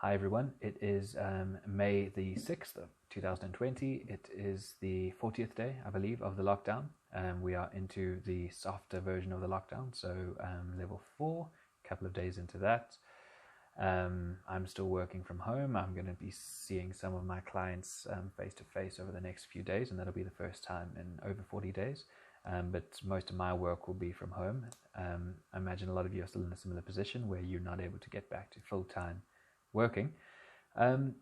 Hi everyone, it is May the 6th of 2020. It is the 40th day, I believe, of the lockdown. We are into the softer version of the lockdown, so level 4, a couple of days into that. I'm still working from home. I'm going to be seeing some of my clients face to face over the next few days, and that'll be the first time in over 40 days. But most of my work will be from home. I imagine a lot of you are still in a similar position where you're not able to get back to full-time working. That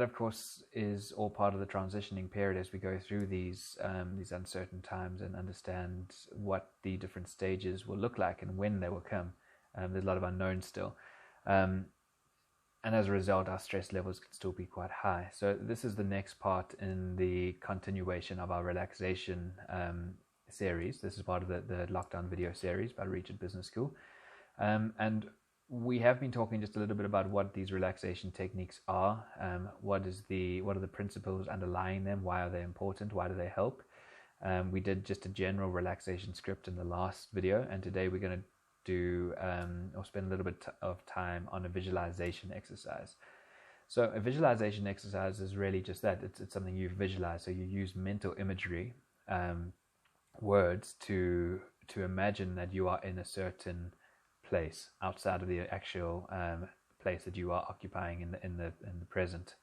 of course is all part of the transitioning period as we go through these uncertain times and understand what the different stages will look like and when they will come. There's a lot of unknowns still, and as a result our stress levels can still be quite high. So this is the next part in the continuation of our relaxation series. This is part of the lockdown video series by Reach at Business School, and we have been talking just a little bit about what these relaxation techniques are, what are the principles underlying them, why are they important, why do they help. We did just a general relaxation script in the last video, and today we're going to do or spend a little bit of time on a visualization exercise. So a visualization exercise is really just that. It's something you visualize. So you use mental imagery, words to imagine that you are in a certain place outside of the actual place that you are occupying in the present,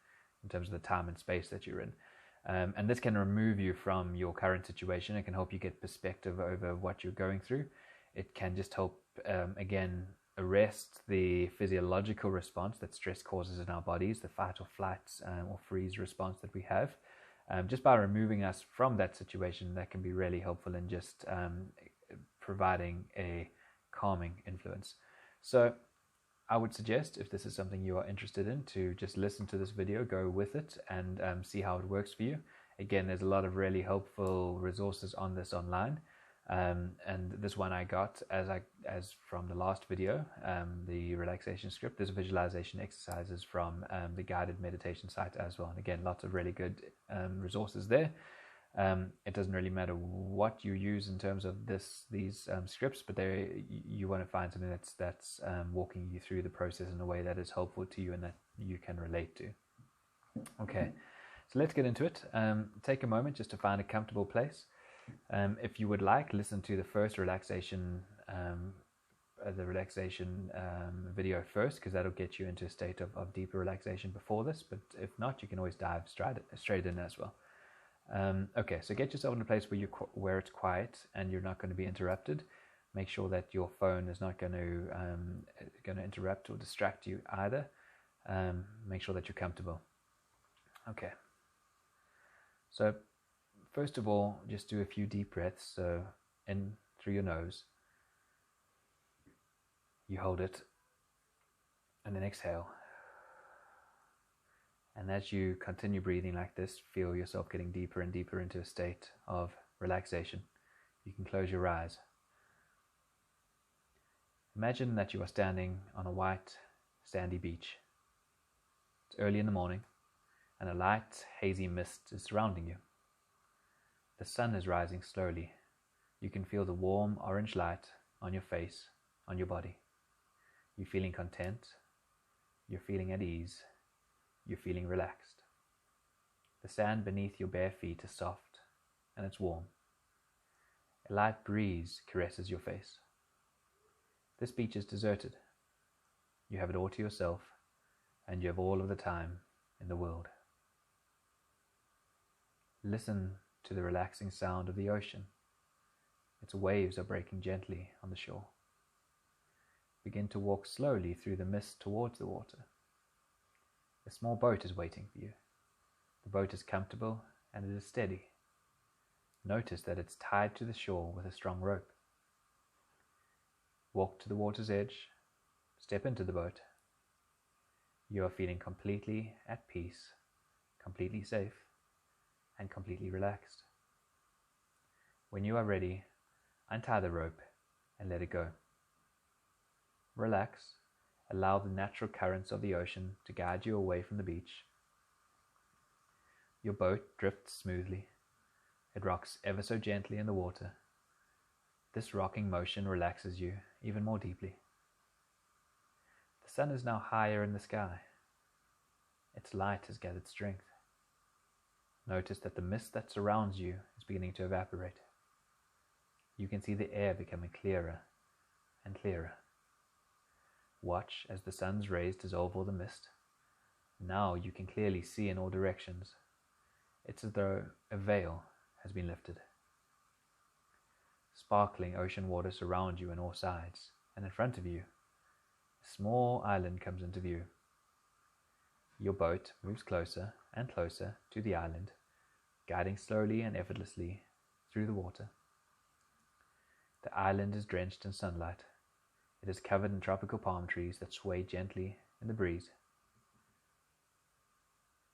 in terms of the time and space that you're in. And this can remove you from your current situation. It can help you get perspective over what you're going through. It can just help, again, arrest the physiological response that stress causes in our bodies, the fight or flight or freeze response that we have. Just by removing us from that situation, that can be really helpful in just providing a calming influence. So I would suggest, if this is something you are interested in, to just listen to this video, go with it, and see how it works for you. Again, there's a lot of really helpful resources on this online. And this one I got as from the last video, the relaxation script. There's visualization exercises from the guided meditation site as well. And again, lots of really good resources there. It doesn't really matter what you use in terms of these scripts, but you want to find something that's walking you through the process in a way that is helpful to you and that you can relate to. Okay, so let's get into it. Take a moment just to find a comfortable place. If you would like, listen to the first relaxation video first, because that'll get you into a state of deeper relaxation before this. But if not, you can always dive straight in as well. Okay, so get yourself in a place where it's quiet and you're not going to be interrupted. Make sure that your phone is not going to interrupt or distract you either. Make sure that you're comfortable. Okay. So first of all, just do a few deep breaths. So in through your nose, you hold it, and then exhale. And as you continue breathing like this, feel yourself getting deeper and deeper into a state of relaxation. You can close your eyes. Imagine that you are standing on a white, sandy beach. It's early in the morning, and a light, hazy mist is surrounding you. The sun is rising slowly. You can feel the warm orange light on your face, on your body. You're feeling content. You're feeling at ease. You're feeling relaxed. The sand beneath your bare feet is soft and it's warm. A light breeze caresses your face. This beach is deserted. You have it all to yourself, and you have all of the time in the world. Listen to the relaxing sound of the ocean. Its waves are breaking gently on the shore. Begin to walk slowly through the mist towards the water. A small boat is waiting for you. The boat is comfortable and it is steady. Notice that it's tied to the shore with a strong rope. Walk to the water's edge. Step into the boat. You are feeling completely at peace, completely safe, and completely relaxed. When you are ready, untie the rope and let it go. Relax. Allow the natural currents of the ocean to guide you away from the beach. Your boat drifts smoothly. It rocks ever so gently in the water. This rocking motion relaxes you even more deeply. The sun is now higher in the sky. Its light has gathered strength. Notice that the mist that surrounds you is beginning to evaporate. You can see the air becoming clearer and clearer. Watch as the sun's rays dissolve all the mist. Now you can clearly see in all directions. It's as though a veil has been lifted. Sparkling ocean water surround you on all sides, and in front of you, a small island comes into view. Your boat moves closer and closer to the island, guiding slowly and effortlessly through the water. The island is drenched in sunlight. It is covered in tropical palm trees that sway gently in the breeze.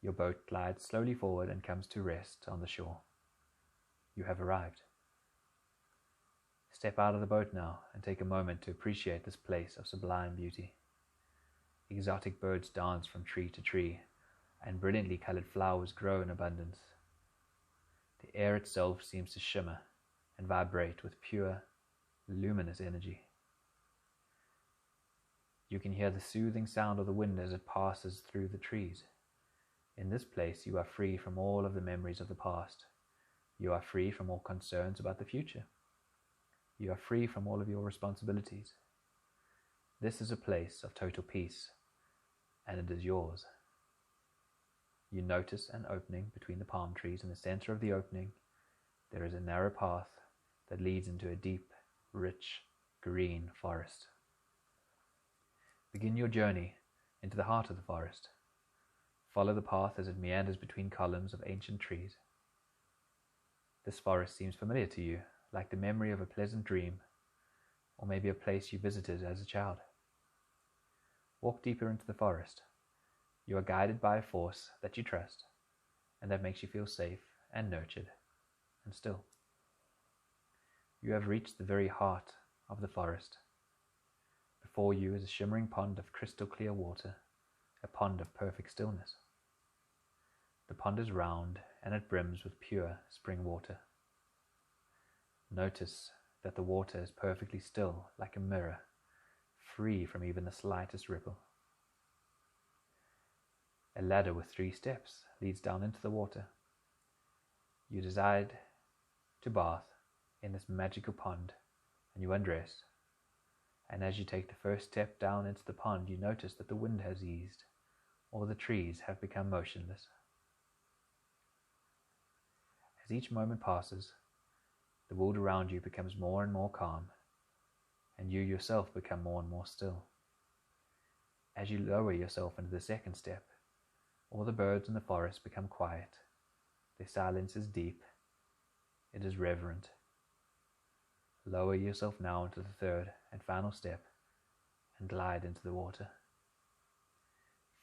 Your boat glides slowly forward and comes to rest on the shore. You have arrived. Step out of the boat now and take a moment to appreciate this place of sublime beauty. Exotic birds dance from tree to tree, and brilliantly colored flowers grow in abundance. The air itself seems to shimmer and vibrate with pure, luminous energy. You can hear the soothing sound of the wind as it passes through the trees. In this place you are free from all of the memories of the past. You are free from all concerns about the future. You are free from all of your responsibilities. This is a place of total peace, and it is yours. You notice an opening between the palm trees. In the center of the opening, there is a narrow path that leads into a deep, rich, green forest. Begin your journey into the heart of the forest. Follow the path as it meanders between columns of ancient trees. This forest seems familiar to you, like the memory of a pleasant dream, or maybe a place you visited as a child. Walk deeper into the forest. You are guided by a force that you trust, and that makes you feel safe and nurtured and still. You have reached the very heart of the forest. Before you is a shimmering pond of crystal clear water, a pond of perfect stillness. The pond is round and it brims with pure spring water. Notice that the water is perfectly still, like a mirror, free from even the slightest ripple. A ladder with 3 steps leads down into the water. You decide to bath in this magical pond, and you undress. And as you take the first step down into the pond, you notice that the wind has eased. All the trees have become motionless. As each moment passes, the world around you becomes more and more calm, and you yourself become more and more still. As you lower yourself into the second step, all the birds in the forest become quiet. Their silence is deep. It is reverent. Lower yourself now into the third and final step and glide into the water.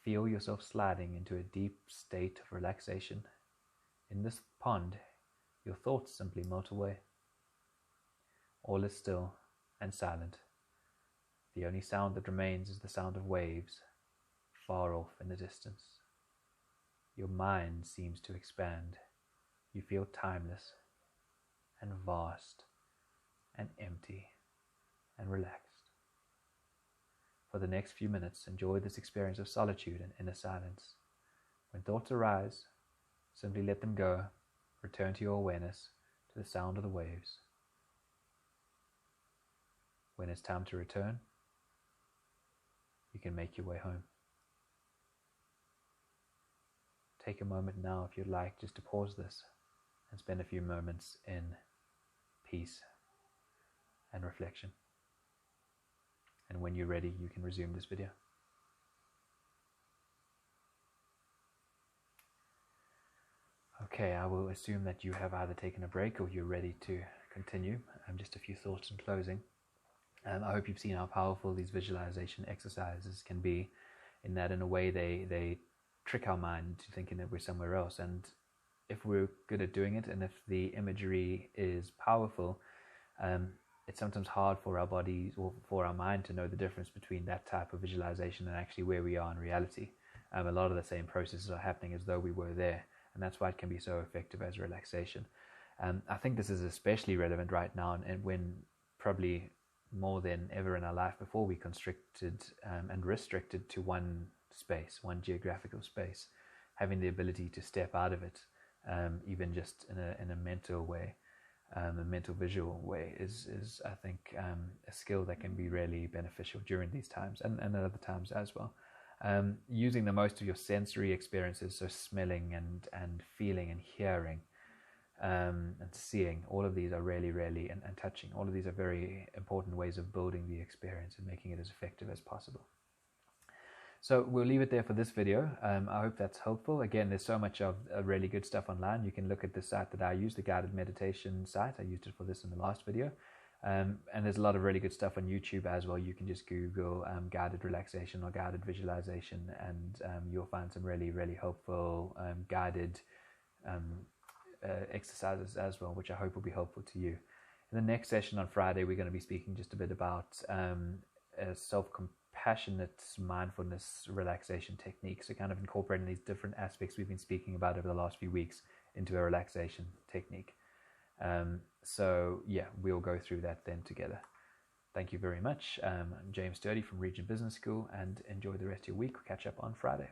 Feel yourself sliding into a deep state of relaxation. In this pond, your thoughts simply melt away. All is still and silent. The only sound that remains is the sound of waves, far off in the distance. Your mind seems to expand. You feel timeless and vast and empty and relaxed. For the next few minutes, enjoy this experience of solitude and inner silence. When thoughts arise, simply let them go. Return to your awareness, to the sound of the waves. When it's time to return, you can make your way home. Take a moment now, if you'd like, just to pause this and spend a few moments in peace and reflection. And when you're ready, you can resume this video. Okay, I will assume that you have either taken a break or you're ready to continue. Just a few thoughts in closing. I hope you've seen how powerful these visualization exercises can be, in that in a way they trick our mind into thinking that we're somewhere else. And if we're good at doing it, and if the imagery is powerful, it's sometimes hard for our bodies or for our mind to know the difference between that type of visualization and actually where we are in reality. A lot of the same processes are happening as though we were there, and that's why it can be so effective as relaxation. I think this is especially relevant right now, and when probably more than ever in our life before, we constricted and restricted to one space, one geographical space. Having the ability to step out of it, even just in a mental way, a mental visual way, is I think a skill that can be really beneficial during these times and at other times as well. Using the most of your sensory experiences, so smelling and feeling and hearing, and seeing, all of these are really, and touching. All of these are very important ways of building the experience and making it as effective as possible. So we'll leave it there for this video. I hope that's helpful. Again, there's so much of really good stuff online. You can look at the site that I use, the guided meditation site. I used it for this in the last video. And there's a lot of really good stuff on YouTube as well. You can just Google guided relaxation or guided visualization, and you'll find some really, helpful guided exercises as well, which I hope will be helpful to you. In the next session on Friday, we're going to be speaking just a bit about self-compassionate mindfulness relaxation techniques, so kind of incorporating these different aspects we've been speaking about over the last few weeks into a relaxation technique. So yeah, we'll go through that then together. Thank you very much. I'm James Sturdy from Region Business School, and enjoy the rest of your week. We'll catch up on Friday.